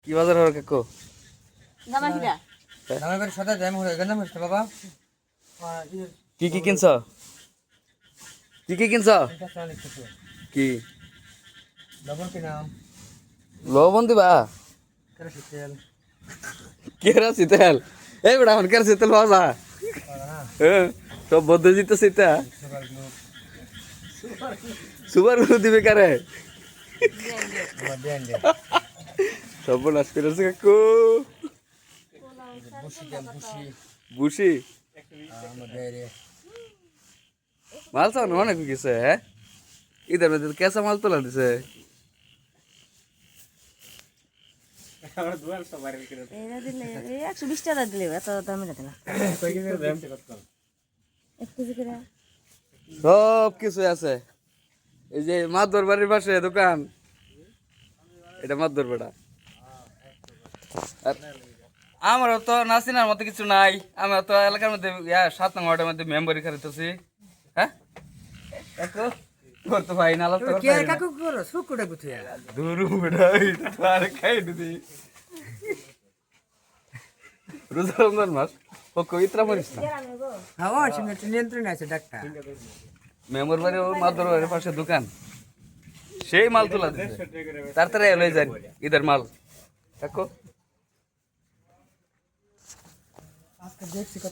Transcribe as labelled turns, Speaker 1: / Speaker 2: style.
Speaker 1: কি বাজার হবে কাকু?
Speaker 2: জামাইরা
Speaker 3: জামাইবাড়ির সাথে জ্যাম হয়ে গেল না বাবা।
Speaker 1: কি কি কিনছ? কি কি কিনছ?
Speaker 3: এটা চাল একটু
Speaker 1: কি
Speaker 3: লবণ কিনাম,
Speaker 1: লবণ দিবা?
Speaker 3: কেরোসিন তেল,
Speaker 1: কেরাসি তেল? এই বেটা এখন কেরাসি তেল পাওয়া যায়? সব বদ্ধ জিতে সেটা
Speaker 3: সুগার গ্লু,
Speaker 1: সুপার গুলো দিবে কারে?
Speaker 3: আমার দেন দে,
Speaker 1: সব নাশ করেছে কাকু।
Speaker 3: বুসি তেল, বুসি
Speaker 1: বুসি
Speaker 3: আমার দেরে
Speaker 1: মাল চাও অনেক গেছে। হ্যাঁ ঈদের মধ্যে কেঁচা মাল তোলা দিছে।
Speaker 2: এরা দিলে 120 টাকা দিলে এত দামে দিতে না 1 কেজি করে
Speaker 1: সব কিছু আছে। এই যে মাদুর বাড়ির পাশে দোকান, এটা মাদুর বেটা। আর আমারও তো নাসিনার মতো কিছু নাই। আমরা তো এলাকার মধ্যে 7 নং ওয়ার্ডের মধ্যে মেম্বারি খারিতেছি। হ্যাঁ কাকু করতে পারি না, আলাদা করতে পারি না।
Speaker 3: কাকু করো সুকুটা গুছিয়ে
Speaker 1: দূর বেটা, এটা তো আর খাই দিদি। রোজা রমজান মাস ও কবিত্রা মরিস না।
Speaker 3: হাওয়া সীমা নিয়ন্ত্রণ আছে ডাক্তার।
Speaker 1: মেম্বার বাড়ি ও মাদুর বাড়ির পাশে দোকান, সেই মাল তোলা দিচ্ছে। তাড়াতাড়ি লয়ে যান ঈদের মাল কাকু।
Speaker 3: আজকে দেখছি কত